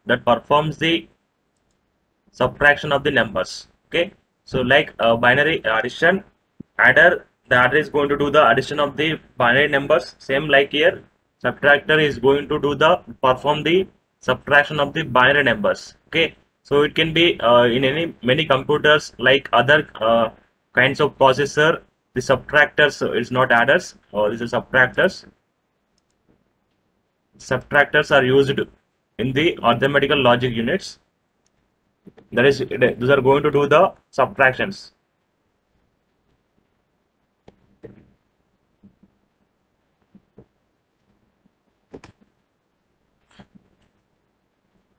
that performs the subtraction of the numbers. Okay, so like binary addition, adder, the adder is going to do the addition of the binary numbers. Same like here, subtractor is going to do the perform the subtraction of the binary numbers. Okay, so it can be in any many computers like other kinds of processor. The subtractors is not adders, or this is subtractors. Subtractors are used in the arithmetical logic units. That is, those are going to do the subtractions.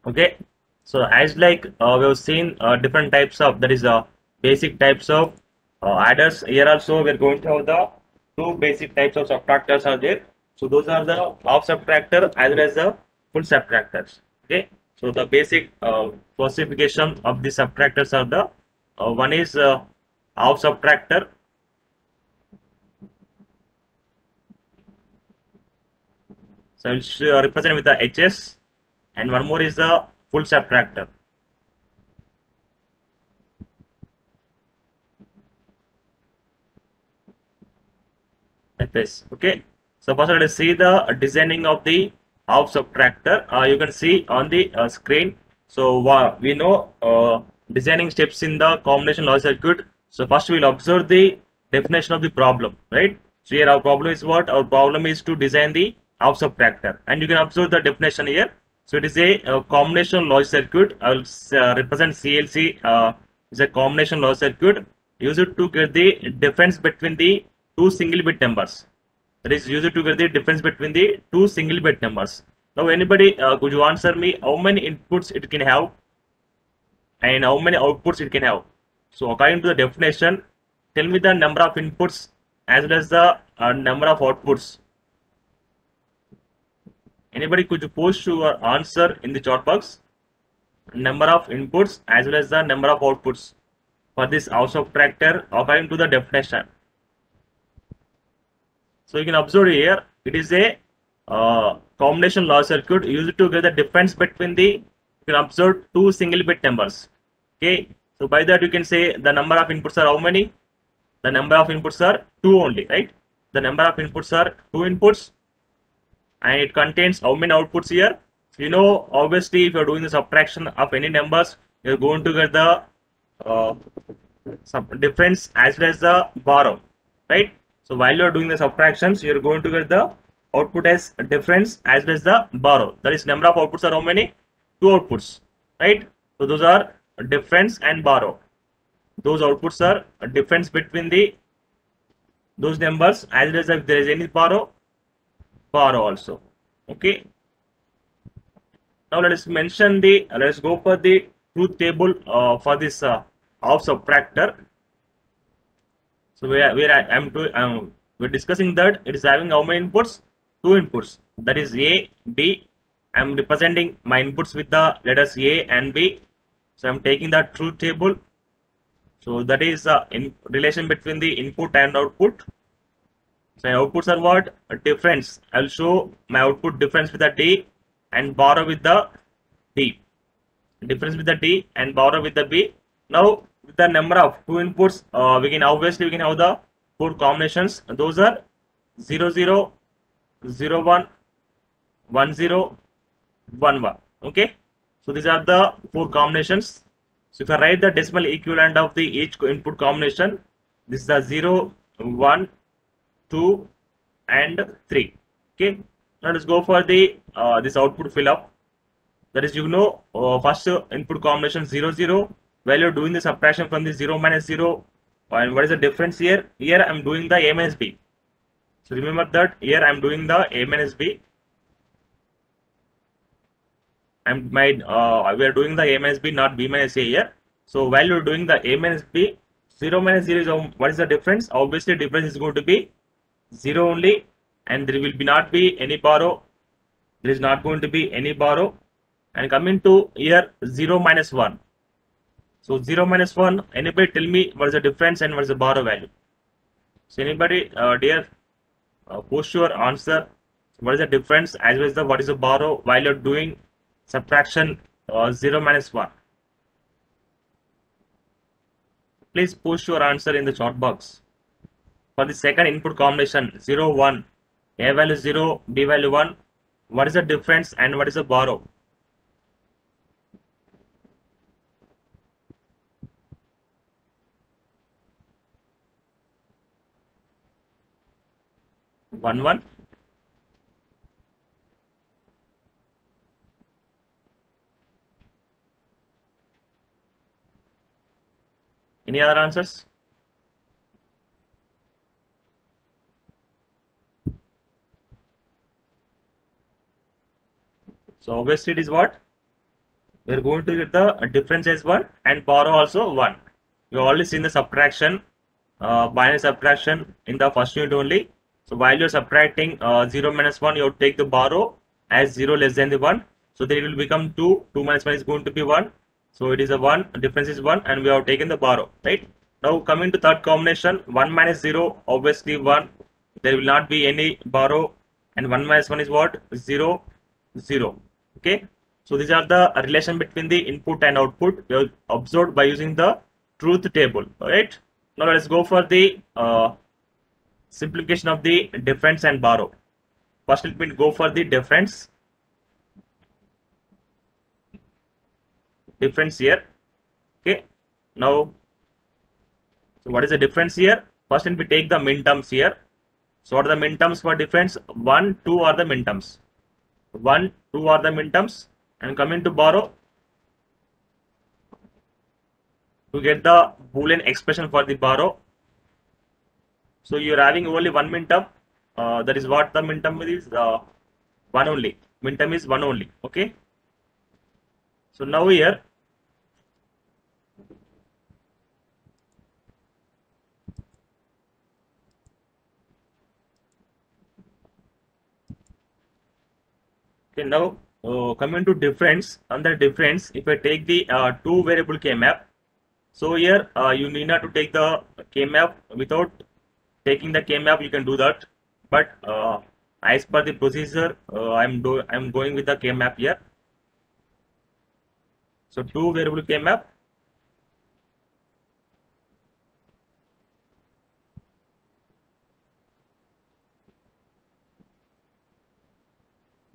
Okay, so as like we have seen different types of, that is basic types of adders. Here also we are going to have the two basic types of subtractors are there. So those are the half subtractor as well as the full subtractors. Okay, so the basic classification of the subtractors are the one is half subtractor. So it's represented with the HS, and one more is the full subtractor. FS. Okay. So first let us see the designing of the half subtractor. You can see on the screen. So we know designing steps in the combination logic circuit. So first we will observe the definition of the problem, right? So here our problem is what? Our problem is to design the half subtractor, and you can observe the definition here. So it is a combination logic circuit. I will represent CLC is a combination logic circuit used to get the difference between the two single bit numbers. That is used to get the difference between the two single bit numbers. Now anybody could you answer me how many inputs it can have and how many outputs it can have? So according to the definition, tell me the number of inputs as well as the number of outputs. Anybody could you post your answer in the chat box? Number of inputs as well as the number of outputs for this half subtractor according to the definition. So you can observe here, it is a combination logic circuit used to get the difference between the, you can observe two single bit numbers. Okay, so by that you can say the number of inputs are how many? The number of inputs are two only, right? The number of inputs are two inputs, and it contains how many outputs here? So you know, obviously, if you are doing the subtraction of any numbers, you are going to get the some difference as well as the borrow, right? So while you are doing the subtractions, you are going to get the output as difference as well as the borrow. That is, number of outputs are how many? Two outputs, right? So those are difference and borrow. Those outputs are a difference between the those numbers as well as if there is any borrow also. Okay. Now let us mention the, let us go for the truth table for this half subtractor. So we're discussing that it is having how many inputs? Two inputs. That is A, B. I am representing my inputs with the letters A and B. So I am taking the truth table. So that is in relation between the input and output. So outputs are what? A difference. I will show my output difference with the D and borrow with the B. Difference with the D and borrow with the B. Now with the number of two inputs, we can obviously have the four combinations. Those are 0 0, 0 1, 1 0, 1 1. Okay. So these are the four combinations. So if I write the decimal equivalent of the each input combination, this is the 0, 1, 2 and 3. Okay. Now let's go for the this output fill up. That is, first input combination 0 0. While you're doing the subtraction from the 0 minus 0, and what is the difference here? Here I'm doing the A minus B. So remember that here I'm doing the A minus B. We are doing the A minus B, not B minus A here. So while you're doing the A minus B, 0 minus 0 is what is the difference? Obviously, difference is going to be 0 only, and there will not be any borrow. There is not going to be any borrow. And coming to here 0 minus 1. So 0 minus 1, anybody tell me what is the difference and what is the borrow value? So anybody dear post your answer. What is the difference as well as what is the borrow while you're doing subtraction 0 minus 1. Please push your answer in the chat box. For the second input combination 0 1, A value 0, B value 1, what is the difference and what is the borrow? One one. Any other answers? So obviously it is what? We are going to get the difference as 1 and borrow also 1. You already seen the subtraction, binary subtraction in the first unit only. So while you are subtracting 0 minus 1, you take the borrow as 0 less than the 1. So then it will become 2. 2 minus 1 is going to be 1. So it is a 1, difference is 1 and we have taken the borrow, right? Now coming to third combination, 1 minus 0, obviously 1. There will not be any borrow and 1 minus 1 is what? 0, 0. Okay. So these are the relation between the input and output we have observed by using the truth table. Alright. Now let's go for the simplification of the difference and borrow. First let me go for the difference. Difference here. Okay. Now, so what is the difference here? First let me take the min terms here. So what are the min terms for difference? 1, 2 are the min terms. 1, 2 are the min terms. And coming to borrow, to get the Boolean expression for the borrow. So you are having only one min term. That is what the min term is, 1 only. Min term is 1 only. Okay. So now here, okay, now coming to difference, under difference, if I take the two variable k map, so here you need not to take the k map. Without taking the k map, you can do that, but as per the procedure, I'm going with the k map here. So two variable k map.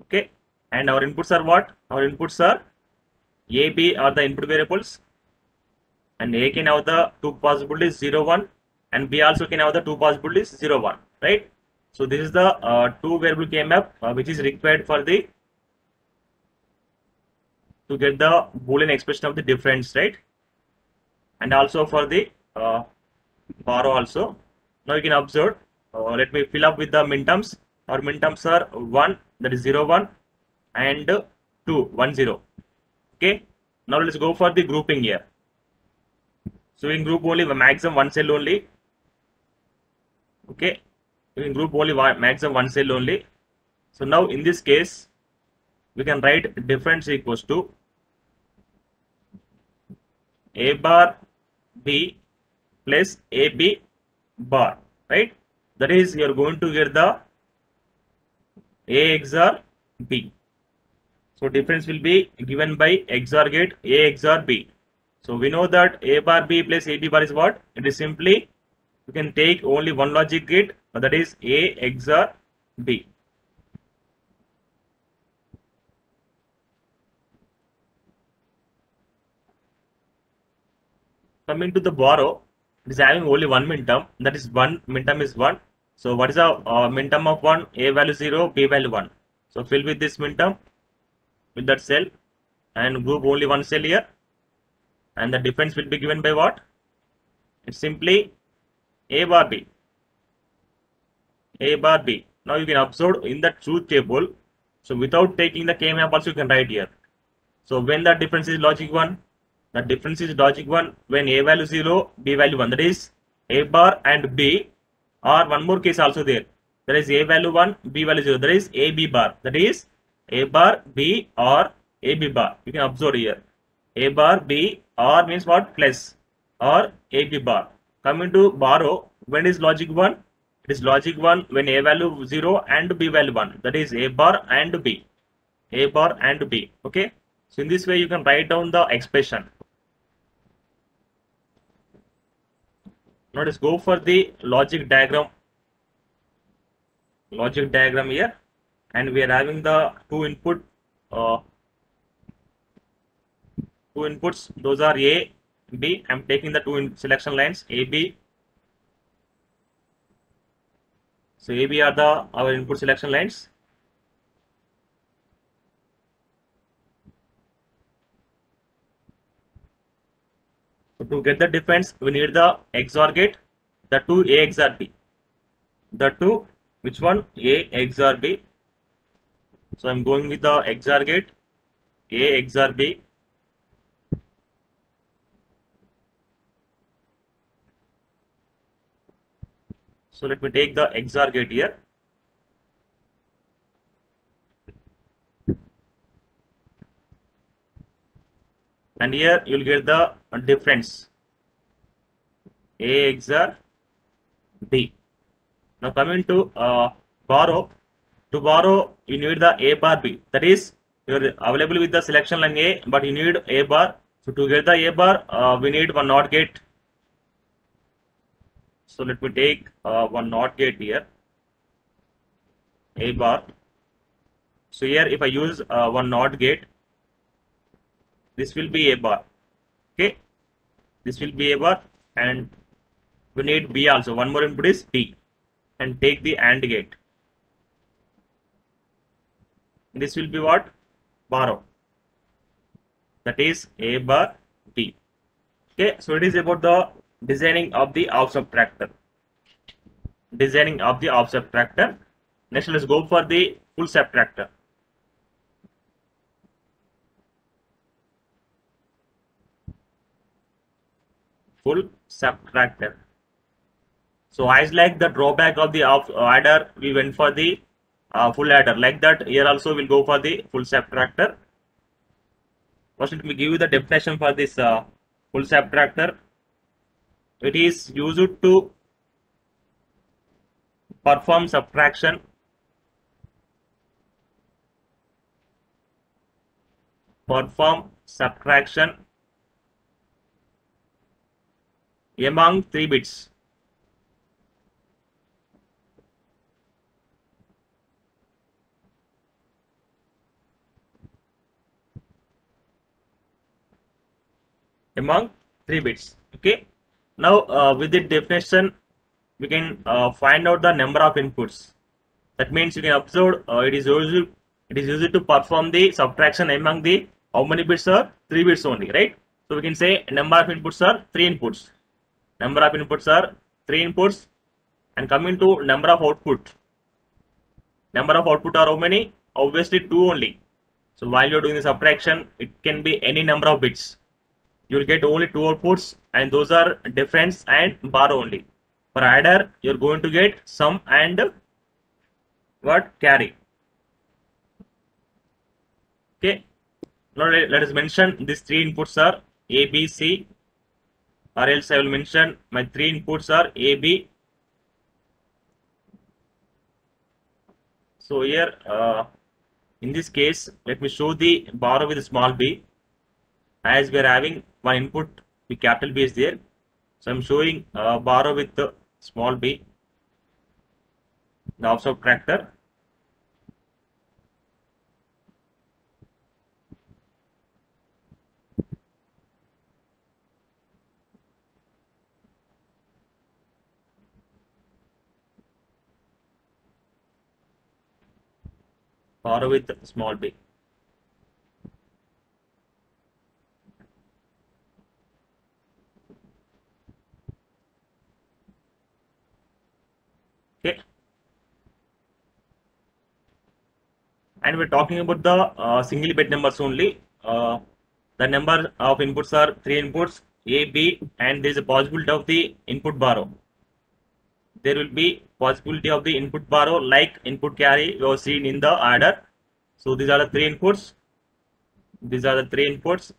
Okay, and our inputs are what? Our inputs are A, B are the input variables, and A can have the two possibilities 0, 1, and B also can have the two possibilities 0, 1, right? So this is the two variable k map which is required for the to get the Boolean expression of the difference, right? And also for the borrow also. Now you can observe. Let me fill up with the min terms. Our min terms are 1, that is 0, 1, and 2, 1, 0. Okay. Now let's go for the grouping here. So in group only maximum one cell only. Okay. In group only maximum one cell only. So now in this case, we can write difference equals to A bar B plus AB bar, right? That is, you are going to get the A XOR B. So difference will be given by XOR gate A XOR B. So we know that A bar B plus AB bar is what? It is simply, you can take only one logic gate, that is A XOR B. Coming to the borrow, it is having only one min term, that is one min term is 1. So what is the min term of 1? A value 0, B value 1. So fill with this min term with that cell and group only one cell here, and the difference will be given by what? It's simply A bar B. A bar B. Now you can observe in the truth table. So without taking the k map also you can write here. So when the difference is logic 1, the difference is logic 1 when A value 0, B value 1. That is A bar and B, or one more case also there. That is A value 1, B value 0. That is A B bar. That is A bar B or A B bar. You can observe here. A bar B or means what? Plus or A B bar. Coming to borrow, when is logic 1? It is logic 1 when A value 0 and B value 1. That is A bar and B. A bar and B. Okay. So in this way, you can write down the expression. Now let's go for the logic diagram. Logic diagram here, and we are having the uh, two inputs. Those are A, B. I'm taking the two selection lines A, B. So A, B are the our input selection lines. So to get the difference, we need the XOR gate, the two A XOR B. The two, which one? A XOR B. So I'm going with the XOR gate, A XOR B. So let me take the XOR gate here. And here you will get the difference A XOR B. Now coming to borrow. To borrow, you need the A bar B. That is, you are available with the selection line A, but you need A bar. So to get the A bar, we need one NOT gate. So let me take one NOT gate here, A bar. So here, if I use one NOT gate, this will be A bar. Okay, this will be A bar, and we need B also. One more input is B, and take the AND gate. This will be what? Borrow. That is A bar B. Okay, so it is about the designing of the OR subtractor. Designing of the OR subtractor. Next, let's go for the full subtractor. Full subtractor. So as like the drawback of the adder, we went for the full adder. Like that, here also we'll go for the full subtractor. First, let me give you the definition for this full subtractor. It is used to perform subtraction among 3 bits. Among 3 bits. Okay. Now with the definition, we can find out the number of inputs. That means you can observe it is used to perform the subtraction among the how many bits are 3 bits only, right? So we can say number of inputs are 3 inputs. Number of inputs are 3 inputs, and coming to number of output. Number of output are how many? Obviously 2 only. So while you're doing the subtraction, it can be any number of bits. You will get only 2 outputs, and those are difference and bar only. For adder, you're going to get sum and what? Carry. Okay. Now let us mention these 3 inputs are A, B, C, or else I will mention my 3 inputs are A, B. So here, in this case, let me show the borrow with small b. As we are having one input, the capital B is there. So I'm showing borrow with the small b, the OR subtractor. Borrow with small b. Okay. And we're talking about the single bit numbers only. The number of inputs are 3 inputs A, B, and there is a possibility of the input borrow. There will be possibility of the input borrow like input carry you have seen in the adder. So these are the 3 inputs. These are the 3 inputs,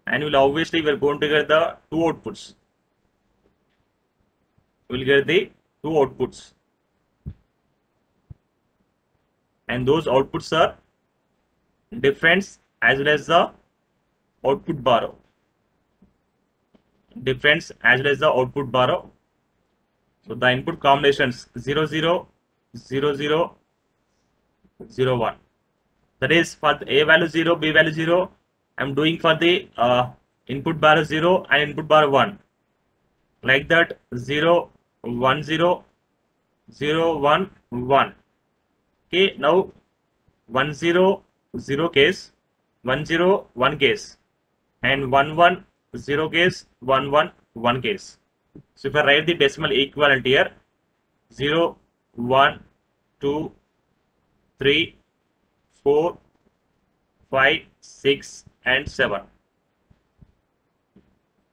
and we'll obviously we're going to get the 2 outputs. We'll get the 2 outputs, and those outputs are difference as well as the output borrow. Difference as well as the output borrow. So the input combinations 0 0 0 0 0 1. That is for the A value 0, B value 0. I'm doing for the input borrow 0 and input borrow 1. Like that 0 1 0 0 1 1. Okay, now 1 0 0 case, 1 0 1 case, and 1 1 0 case, 1 1 1 case. So if I write the decimal equivalent here, 0 1 2 3 4 5 6 and 7.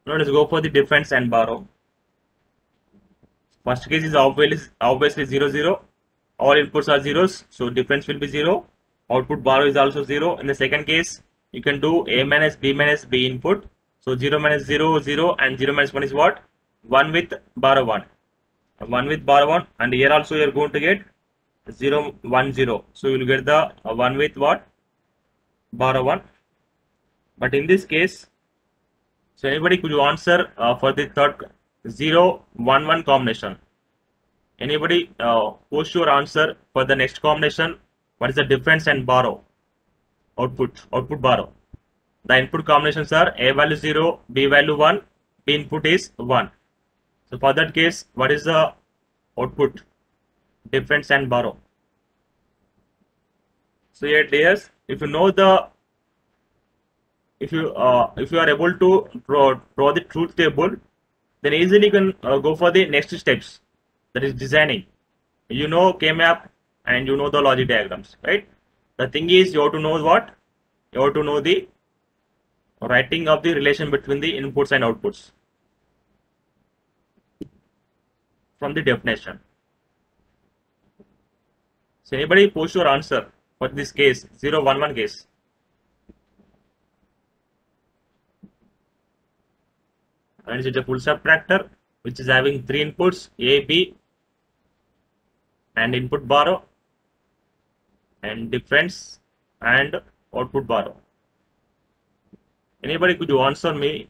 Now let's go for the difference and borrow. First case is obviously 0 0. All inputs are zeros, so difference will be 0. Output borrow is also 0. In the second case, you can do A minus B input. So 0 minus 0 0 and 0 minus 1 is what? 1 with borrow 1. 1 with borrow 1, and here also you are going to get 0 1 0. So you will get the 1 with what? Borrow 1. But in this case, so anybody could you answer for the third 0 1 1 combination? Anybody post your answer for the next combination? What is the difference and borrow? Output borrow. The input combinations are A value 0, B value 1, B input is 1. So for that case, what is the output? Difference and borrow. So here dears, if you know the if you are able to draw the truth table, then easily you can go for the next steps, that is designing. You know K-map and you know the logic diagrams, right? The thing is you have to know what? You have to know the writing of the relation between the inputs and outputs from the definition. So anybody post your answer for this case 0 1 1 case. And it's a full subtractor which is having 3 inputs A, B, and input borrow, and difference and output borrow. Anybody could you answer me?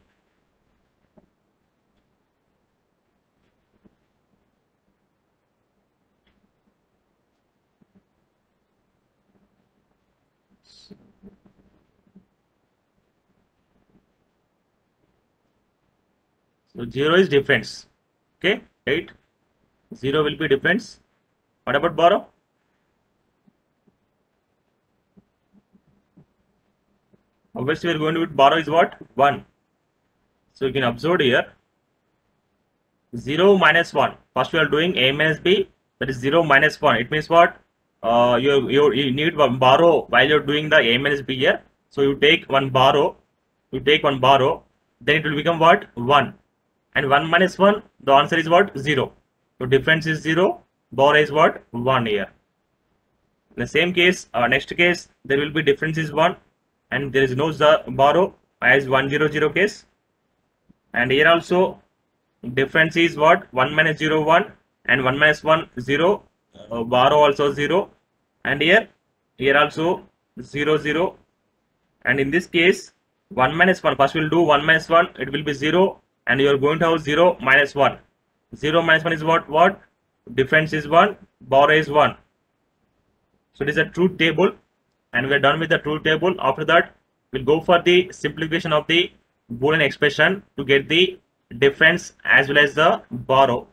So 0 is difference. Okay, right? 0 will be difference. What about borrow? Obviously, we are going to borrow is what? 1. So you can observe here 0 minus 1. First we are doing A minus B, that is 0 minus 1. It means what? You need one borrow while you're doing the A minus B here. So you take one borrow, then it will become what? 1. And 1 minus 1, the answer is what? 0. So difference is 0, borrow is what? 1 here. In the same case, next case, there will be difference is 1 and there is no borrow as 1 0 0 case. And here also difference is what? 1 minus 0 1 and 1 minus 1 0, borrow also 0, and here also 0 0. And in this case 1 minus 1, first we will do 1 minus 1, it will be 0, and you are going to have 0 minus 1. 0 minus 1 is what? Difference is 1, borrow is 1. So it is a truth table, and we are done with the truth table. After that, we'll go for the simplification of the Boolean expression to get the difference as well as the borrow.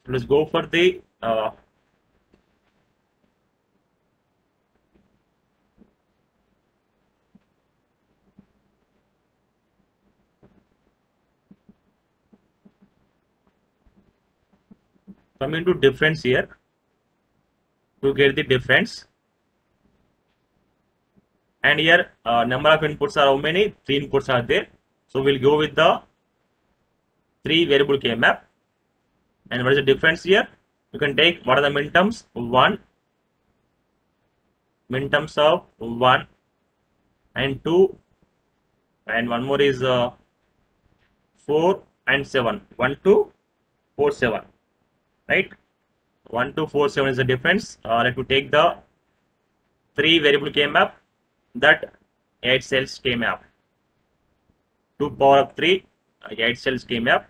So let's go for the coming to difference here. To get the difference, and here number of inputs are how many? 3 inputs are there. So we'll go with the 3 variable K-map. And what is the difference here? You can take what are the minterms? 1, minterms of 1 and 2, and one more is 4 and 7. 1 2 4 7, right? 1247 is the difference. Let me take the 3 variable K map, that 8 cells K map. 2 power of 3, 8 cells K map.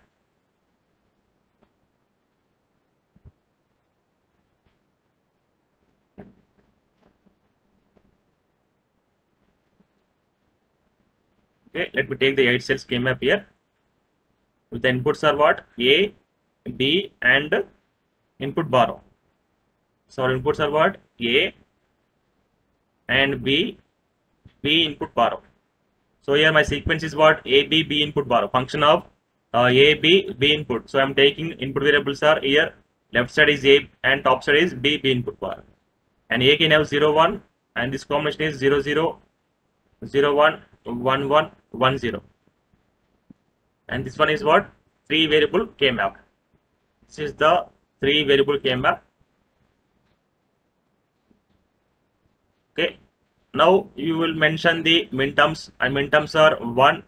Okay, let me take the 8 cells K map here. The inputs are what? A, B, and input borrow. So our inputs are what? A and B, B input borrow. So here my sequence is what? A, B, B input borrow. Function of A, B, B input. So I'm taking input variables are here. Left side is A and top side is B, B input bar. And A can have 0, 1, and this combination is 0, 0, 0, 1, 1, 1, 1, 0. And this one is what? 3 variable K map. This is the 3 variable K map. Okay. Now you will mention the minterms, and minterms are 1,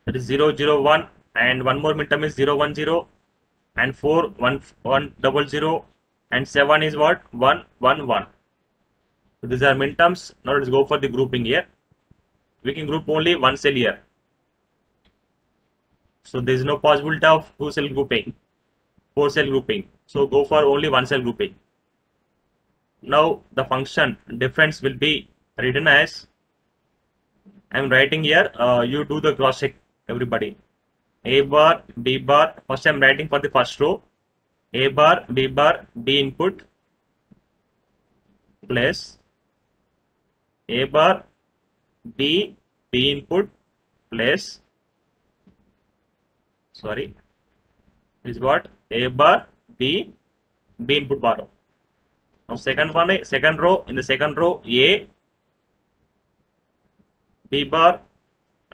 that is 0, 0, 1, and one more minterm is 0, 1, 0, and 4, 1, 1, 0, 0, and 7 is what? 1, 1, 1. So these are minterms. Now let's go for the grouping here. We can group only one cell here. So there is no possibility of 2 cell grouping, 4 cell grouping. So go for only 1 cell grouping. Now the function difference will be written as, I am writing here, you do the cross check everybody. A bar, B bar, first I am writing for the first row, A bar, B input plus A bar, B input plus, sorry, is what? A bar, B input borrow. Now second row, in the second row, A, B bar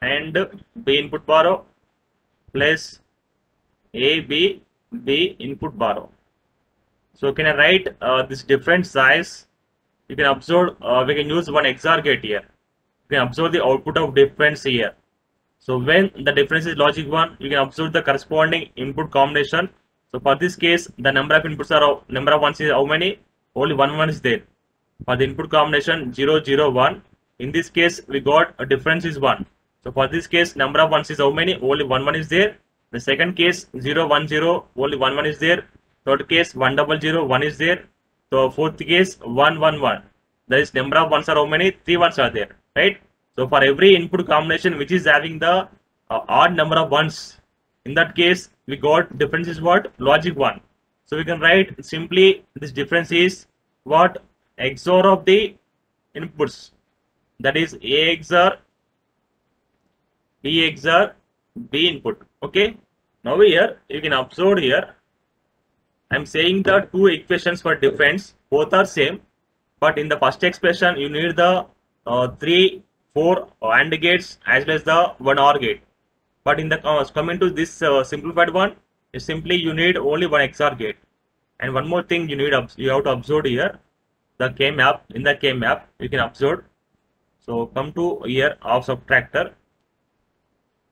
and B input borrow plus A, B input borrow. So can I write this different size? You can observe, we can use one XOR gate here. You can observe the output of difference here. So when the difference is logic 1, you can observe the corresponding input combination. So for this case, the number of inputs are, number of ones is how many? Only 1 is there. For the input combination 0, 0, 1. In this case, we got a difference is 1. So for this case, number of ones is how many? Only 1 is there. The second case 0, 1, 0, only 1 is there. Third case 1, 0, 0, 1 is there. So fourth case 1, 1, 1. That is number of ones are how many? 3 ones are there, right? So for every input combination which is having the odd number of ones, in that case we got difference is what? Logic 1. So we can write simply this difference is what? XOR of the inputs, that is A XOR B XOR B input. Okay. Now here you can observe here, I am saying the two equations for difference, both are same, but in the first expression you need the 3, 4 AND gates as well as the 1 OR gate. But in the coming to this simplified one, is simply you need only one XOR gate. And one more thing you have to observe here, the K map. In the K map you can observe. So come to here of subtractor.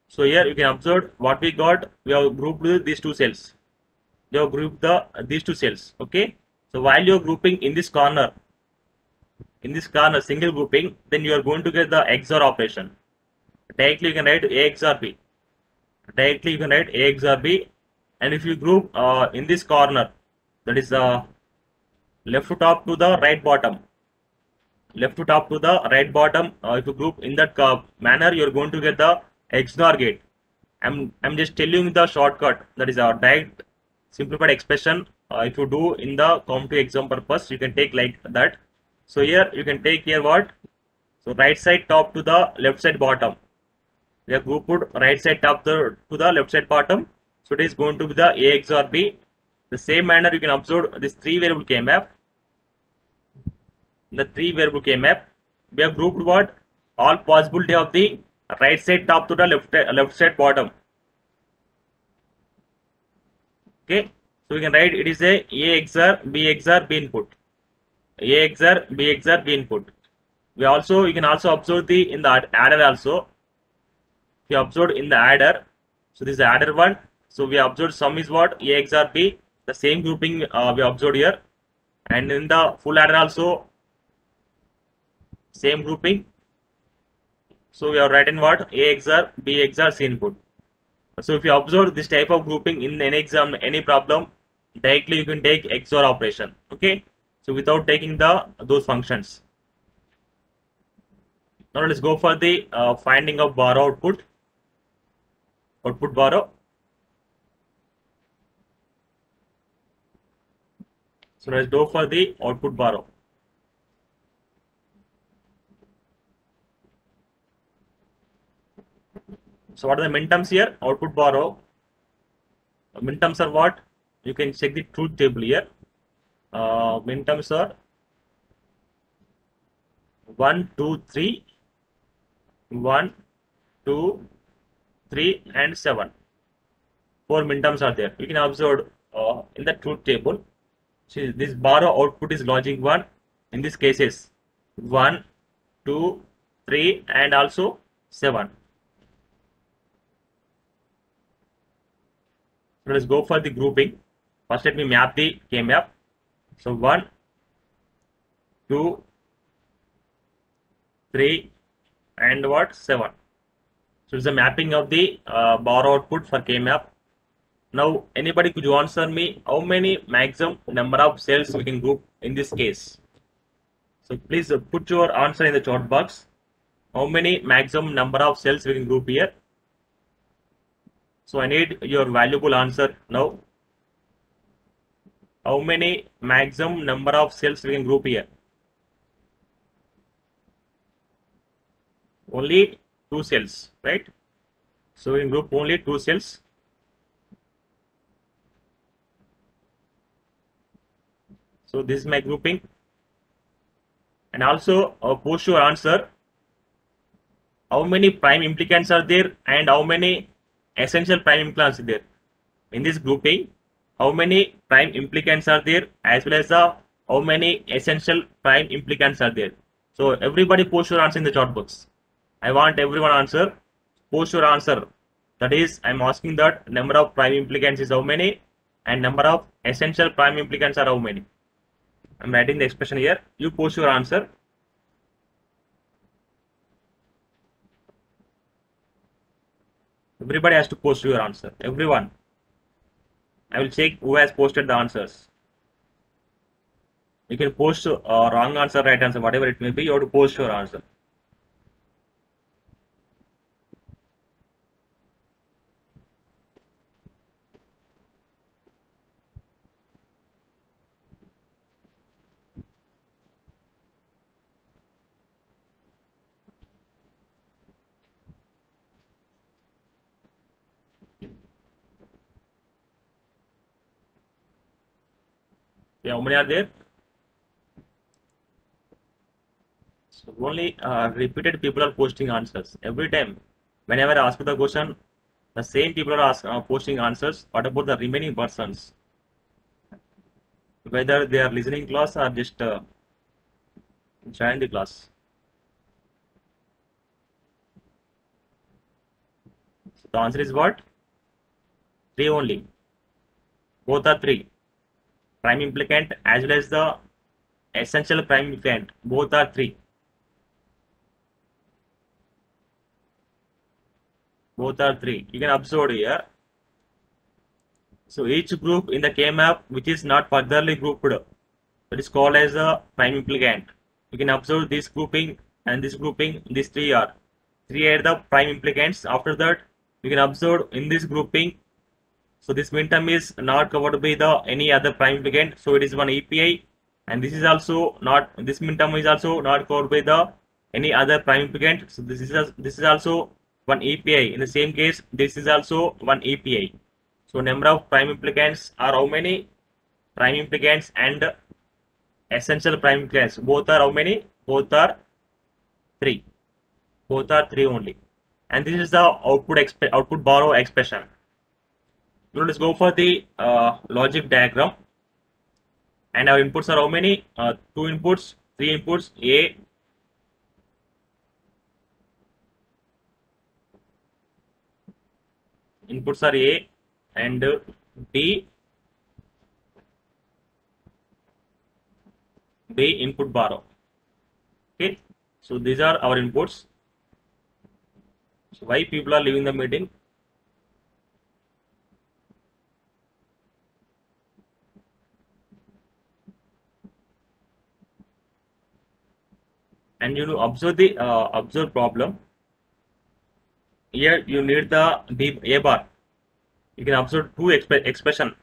So here you can observe what we got. We have grouped these two cells. You have grouped these two cells. Okay. So while you are grouping in this corner single grouping, then you are going to get the XOR operation. Directly you can write A XOR B. Directly you can write A XOR B. And if you group in this corner, that is left to top to the right bottom. Left to top to the right bottom. If you group in that manner, you are going to get the XOR gate. I'm just telling you the shortcut. That is our direct simplified expression. If you do in the competitive exam purpose, you can take like that. So here you can take here what? So right side top to the left side bottom. We have grouped right side top to the left side bottom. So it is going to be the A XOR B. The same manner you can observe this 3 variable K map. The 3 variable K map, we have grouped what? All possibility of the right side top to the left side bottom. Okay. So we can write it is a XOR B XOR B input. A XOR B XOR B input. You can also observe the in the adder also. If you observe in the adder, so this is the adder one. So we observed sum is what? A XOR B. The same grouping we observed here. And in the full adder also same grouping. So we are writing what? A XOR, B XOR, C input. So if you observe this type of grouping in any exam, any problem, directly you can take XOR operation. Okay. So without taking the those functions. Now let's go for the finding of borrow output. Output borrow. So let's go for the output borrow. So what are the minterms here? Output borrow. Minterms are what? You can check the truth table here. Minterms are 1, 2, 3, 1, 2, 3, and 7. 4 minterms are there. You can observe in the truth table. See, this borrow output is logic 1. In this cases 1, 2, 3, and also 7. So let's go for the grouping. First, let me map the K-map. So 1, 2, 3, and what? 7. So it's a mapping of the borrow output for K-map. Now, anybody could you answer me how many maximum number of cells we can group in this case? So please put your answer in the chat box. How many maximum number of cells we can group here? So I need your valuable answer now. How many maximum number of cells we can group here? Only 2 cells, right? So we can group only 2 cells. So this is my grouping. And also post your answer. How many prime implicants are there and how many essential prime implicants are there? In this grouping, how many prime implicants are there as well as how many essential prime implicants are there? So everybody post your answer in the chat box. I want everyone answer. Post your answer. That is, I'm asking that number of prime implicants is how many and number of essential prime implicants are how many. I'm writing the expression here. You post your answer. Everybody has to post your answer. Everyone. I will check who has posted the answers. You can post wrong answer, right answer, whatever it may be. You have to post your answer. Yeah, how many are there? So only repeated people are posting answers every time. Whenever I ask the question, the same people are posting answers. What about the remaining persons? Whether they are listening class or just join the class. So the answer is what? 3 only. Both are 3. Prime implicant as well as the essential prime implicant. Both are 3. Both are 3. You can observe here. So each group in the K-map which is not furtherly grouped, that is called as a prime implicant. You can observe this grouping and this grouping, these 3 are the prime implicants. After that, you can observe in this grouping. So this minterm is not covered by the any other prime implicant. So it is one API, and this is also not, this minterm is also not covered by the any other prime implicant. So this is also one API. In the same case, this is also one API. So number of prime implicants are how many? Prime implicants and essential prime implicants. Both are how many? Both are 3. Both are 3 only. And this is the output borrow expression. Now let's go for the logic diagram. And our inputs are how many? 2 inputs, 3 inputs. A, inputs are A and B B input borrow. Okay, so these are our inputs. So why people are leaving the meeting? And you know, observe the observe problem. Here you need the B A bar. You can observe two expression,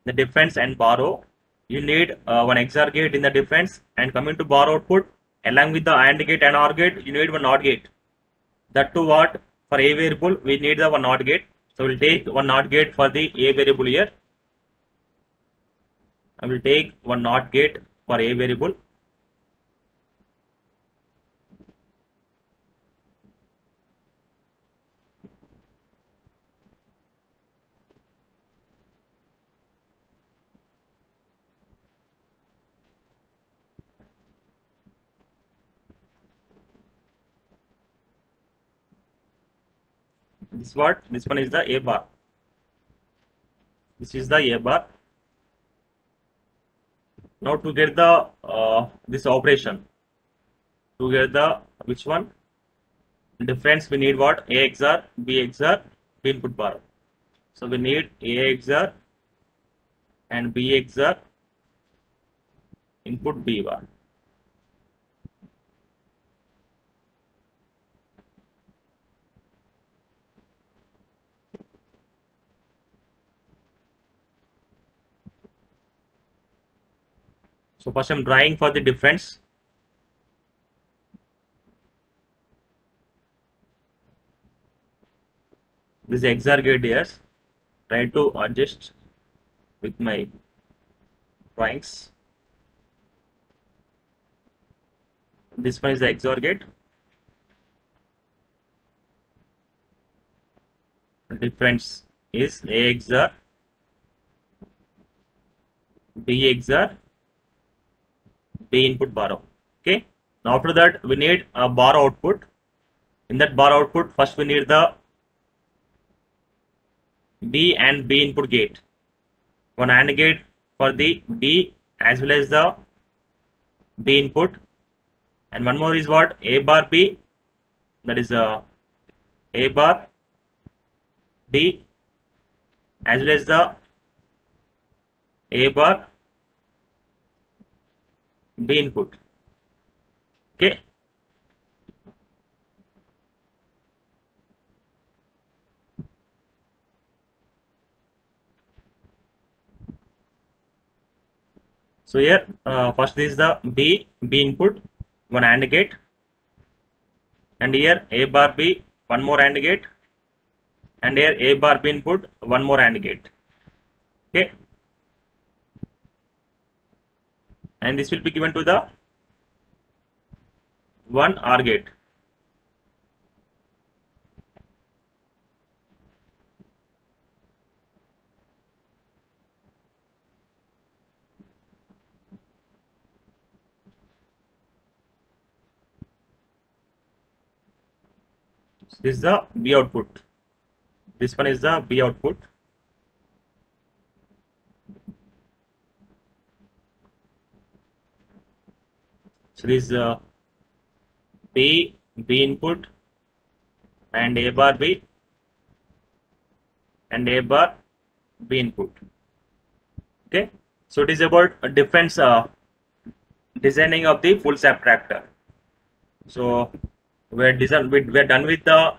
the difference and borrow. You need one XOR gate in the difference, and coming to borrow output along with the AND gate and OR gate, you need one NOT gate. That too what? For A variable we need the one NOT gate. So we'll take one NOT gate for the A variable here. I will take one NOT gate for A variable. This what? This one is the A bar. This is the A bar. Now to get the this operation, to get the which one? Difference we need what? A XOR B XOR B input bar. So we need A XOR and B XOR input B bar. So first I'm drawing for the difference. This XOR gate here. Try to adjust with my drawings. This one is the XOR gate. The difference is A XOR B XOR B input borrow. Okay. Now after that we need a borrow output. In that borrow output, first we need the B and B input gate. One AND gate for the B as well as the B input, and one more is what? A bar B, that is A bar B as well as the A bar B input. Okay. So here first is the B input, one AND gate, and here A bar B, one more AND gate, and here A bar B input, one more AND gate. Okay, and this will be given to the one OR gate. This is the B output. This one is the B output. So this is B input and A bar B and A bar B input. Okay, so it is about a difference designing of the full subtractor. So we're done with the